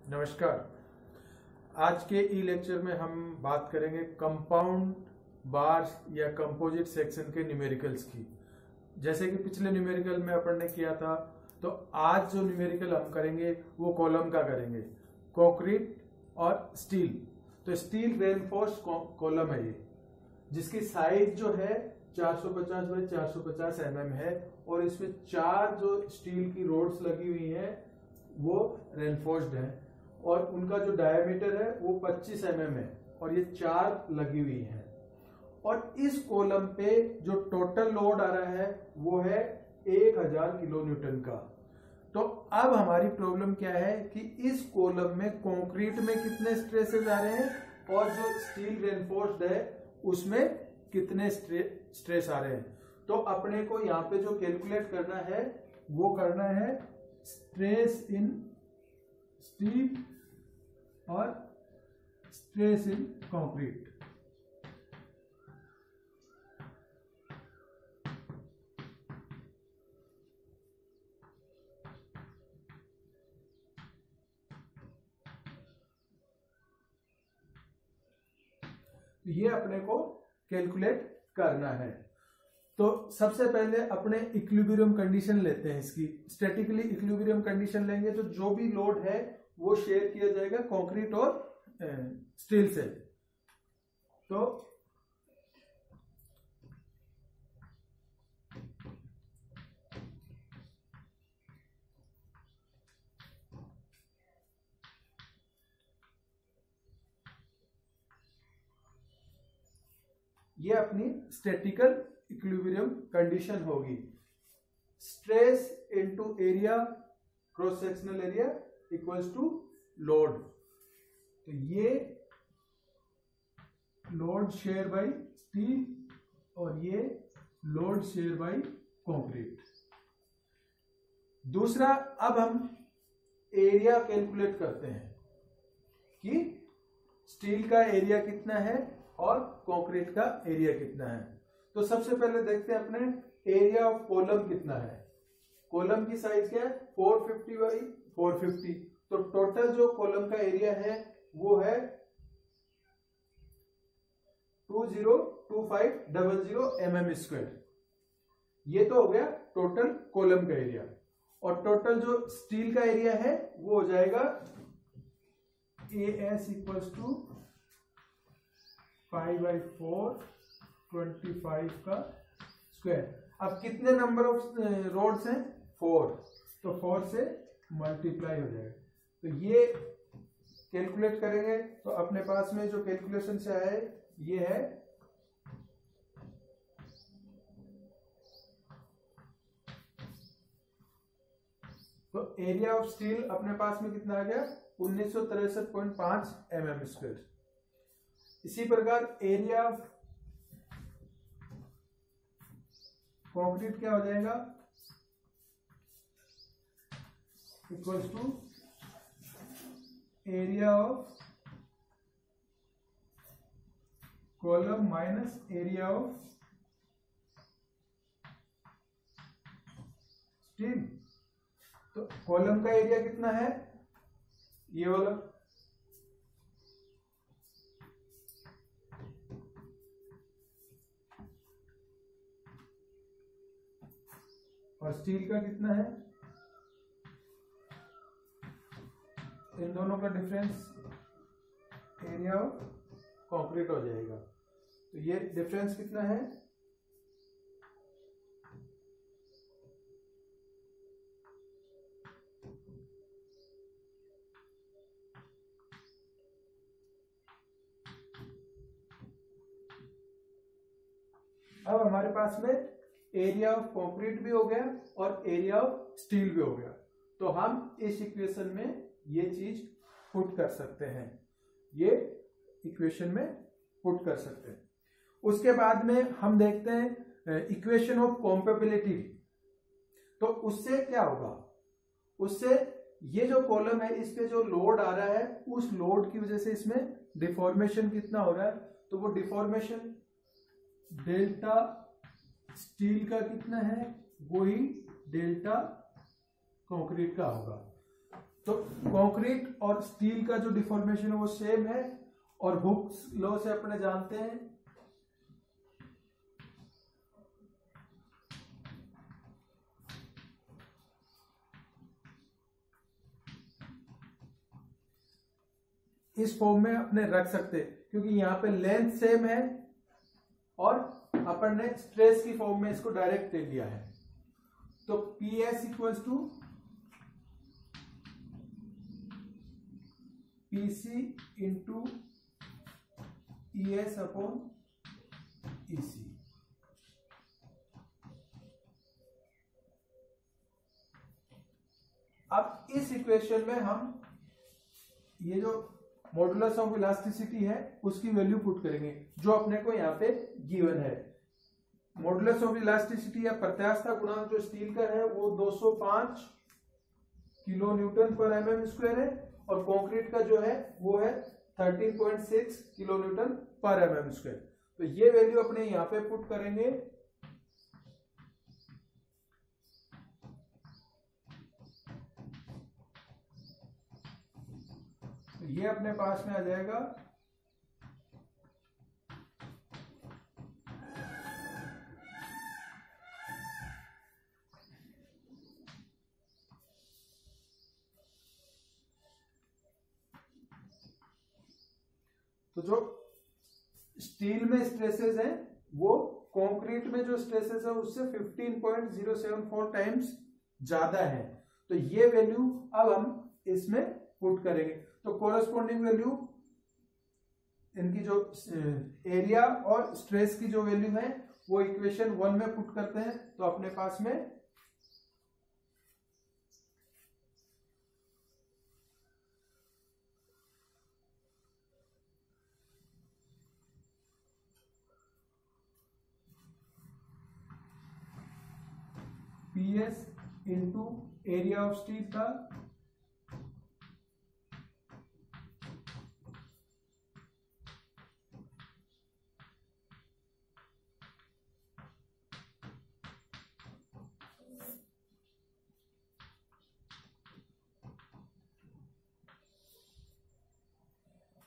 नमस्कार। आज के ई लेक्चर में हम बात करेंगे कंपाउंड बार्स या कंपोजिट सेक्शन के न्यूमेरिकल्स की। जैसे कि पिछले न्यूमेरिकल में अपन ने किया था, तो आज जो न्यूमेरिकल हम करेंगे वो कॉलम का करेंगे, कंक्रीट और स्टील। तो स्टील रेनफोर्स कॉलम है ये, जिसकी साइज जो है 450 बाई 450 mm है और इसमें 4 जो स्टील की रोड्स लगी हुई हैं वो रेनफोर्स्ड हैं और उनका जो डायमीटर है वो 25 mm है और ये 4 लगी हुई हैं। और इस कॉलम पे जो टोटल लोड आ रहा है वो है 1000 किलो न्यूटन का। तो अब हमारी प्रॉब्लम क्या है कि इस कॉलम में कंक्रीट में कितने स्ट्रेसेस आ रहे हैं और जो स्टील रेनफोर्स्ड है उसमें कितने स्ट्रेस आ रहे हैं। तो अपने को यहाँ पे जो कैलकुलेट करना है वो करना है स्ट्रेस इन स्टील और स्ट्रेस इन कंक्रीट। ये अपने को कैलकुलेट करना है। तो सबसे पहले अपने इक्विलिब्रियम कंडीशन लेते हैं। इसकी स्टैटिकली इक्विलिब्रियम कंडीशन लेंगे तो जो भी लोड है वो शेयर किया जाएगा कंक्रीट और स्टील से। तो ये अपनी स्टैटिकल इक्विलिब्रियम कंडीशन होगी। Stress into area cross sectional area equals to load. तो ये लोड शेयर बाय स्टील और ये लोड शेयर बाय कंक्रीट। दूसरा, अब हम एरिया कैलकुलेट करते हैं कि स्टील का एरिया कितना है और कंक्रीट का एरिया कितना है। तो सबसे पहले देखते हैं अपने एरिया ऑफ कॉलम कितना है। कॉलम की साइज क्या है 450 बाई 450। तो टोटल जो कॉलम का एरिया है वो है 202500 mm²। ये तो हो गया टोटल कॉलम का एरिया। और टोटल जो स्टील का एरिया है वो हो जाएगा AS इक्वल्स टू 5/4 25 का स्क्वायर। अब कितने नंबर ऑफ रोड्स हैं 4, तो 4 से मल्टीप्लाई हो जाएगा। तो ये कैलकुलेट करेंगे तो अपने पास में जो कैलकुलेशन से आया है ये है तो एरिया ऑफ स्टील अपने पास में कितना आ गया 1963.5 mm²। इसी प्रकार एरिया ऑफ कंक्रीट क्या हो जाएगा equals to area of column minus area of steel. तो कॉलम का एरिया कितना है ये वाला, और स्टील का कितना है, इन दोनों का डिफरेंस एरिया ऑफ कंक्रीट हो जाएगा। तो ये डिफरेंस कितना है अब हमारे पास में एरिया ऑफ कंक्रीट भी हो गया और एरिया ऑफ स्टील भी हो गया। तो हम इस इक्वेशन में ये चीज पुट कर सकते हैं, ये इक्वेशन में पुट कर सकते हैं। उसके बाद में हम देखते हैं इक्वेशन ऑफ कॉम्पेबिलिटी। तो उससे क्या होगा, उससे ये जो कॉलम है इस पे जो लोड आ रहा है उस लोड की वजह से इसमें डिफॉर्मेशन कितना हो रहा है, तो वो डिफॉर्मेशन डेल्टा स्टील का कितना है वही डेल्टा कंक्रीट का होगा। तो कंक्रीट और स्टील का जो डिफॉर्मेशन है वो सेम है, और हुक्स लॉ से अपने जानते हैं इस फॉर्म में अपने रख सकते हैं, क्योंकि यहां पे लेंथ सेम है और अपन ने स्ट्रेस की फॉर्म में इसको डायरेक्ट ले लिया है। तो P S equals to P C into E S upon E C. अब इस इक्वेशन में हम ये जो मॉडुलस ऑफ इलास्टिसिटी है उसकी वैल्यू पुट करेंगे, जो अपने को यहाँ पे गिवन है। मॉडुलस ऑफ इलास्टिसिटी या प्रत्यास्थता गुणांक जो स्टील का है वो 205 किलो न्यूटन पर एमएम स्क्वायर है, और कंक्रीट का जो है वो है 13.6 किलो न्यूटन पर एमएम स्क्वायर। तो ये वैल्यू अपने यहाँ पे पुट करेंगे। तो ये अपने पास में आ जाएगा तो जो स्टील में स्ट्रेसेस हैं वो कंक्रीट में जो स्ट्रेसेस है उससे 15.074 टाइम्स ज्यादा है। तो ये वैल्यू अब हम इसमें पुट करेंगे। तो कोरस्पॉन्डिंग वैल्यू इनकी जो एरिया और स्ट्रेस की जो वैल्यू है वो इक्वेशन 1 में पुट करते हैं। तो अपने पास में P S into area of steel था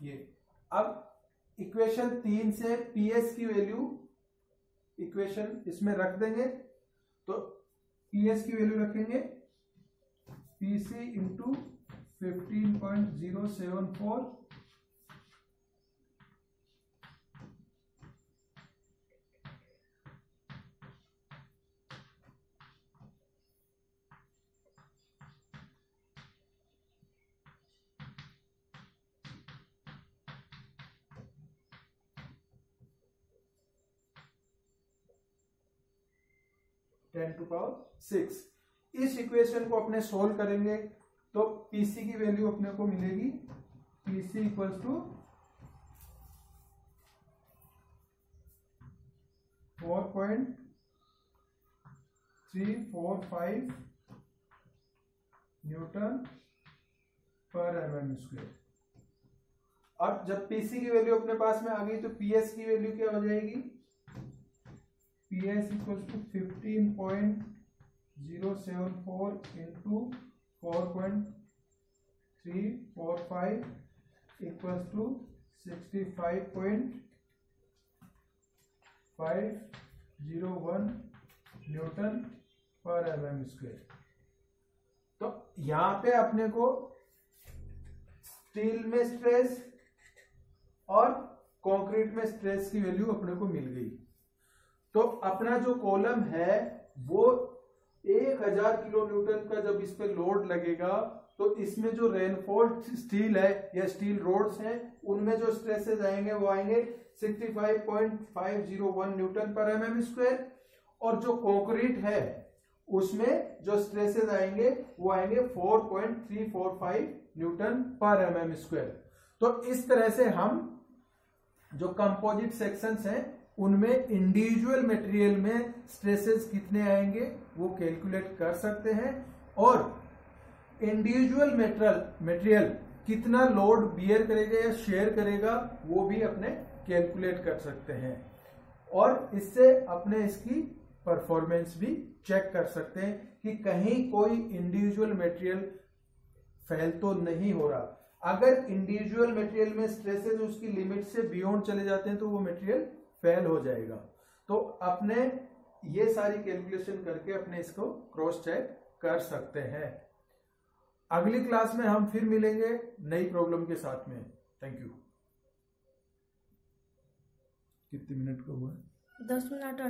ये। अब इक्वेशन 3 से पीएस की वैल्यू इक्वेशन इसमें रख देंगे। तो पीएस की वैल्यू रखेंगे पीसी इंटू 15.074 10⁶। इस इक्वेशन को अपने सोल्व करेंगे तो पीसी की वैल्यू अपने को मिलेगी पीसी इक्वल्स टू 4.345 न्यूटन पर एमएम स्क्वायर। अब जब पीसी की वैल्यू अपने पास में आ गई तो पीएस की वैल्यू क्या हो जाएगी? PS equals to 15.074 into 4.345 equals to 65.501 Newton पर एमएम स्क्वायर। तो यहां पे अपने को स्टील में स्ट्रेस और कंक्रीट में स्ट्रेस की वैल्यू अपने को मिल गई। तो अपना जो कॉलम है वो 1000 किलो न्यूटन का जब इस पे लोड लगेगा तो इसमें जो रेनफोर्स्ड स्टील है या स्टील रोड्स हैं उनमें जो स्ट्रेसेस आएंगे वो आएंगे 65.501 न्यूटन पर एमएम स्क्वायर, और जो कंक्रीट है उसमें जो स्ट्रेसेस आएंगे वो आएंगे 4.345 न्यूटन पर एमएम स्क्वायर। तो इस तरह से हम जो कंपोजिट सेक्शंस हैं उनमें इंडिविजुअल मटेरियल में स्ट्रेसेस कितने आएंगे वो कैलकुलेट कर सकते हैं, और इंडिविजुअल मटेरियल कितना लोड बियर करेगा या शेयर करेगा वो भी अपने कैलकुलेट कर सकते हैं, और इससे अपने इसकी परफॉर्मेंस भी चेक कर सकते हैं कि कहीं कोई इंडिविजुअल मटेरियल फेल तो नहीं हो रहा। अगर इंडिविजुअल मटेरियल में स्ट्रेसेस उसकी लिमिट से बियॉन्ड चले जाते हैं तो वो मटेरियल फेल हो जाएगा। तो अपने ये सारी कैलकुलेशन करके अपने इसको क्रॉस चेक कर सकते हैं। अगली क्लास में हम फिर मिलेंगे नई प्रॉब्लम के साथ में। Thank you. कितने मिनट का हुआ? 10 मिनट।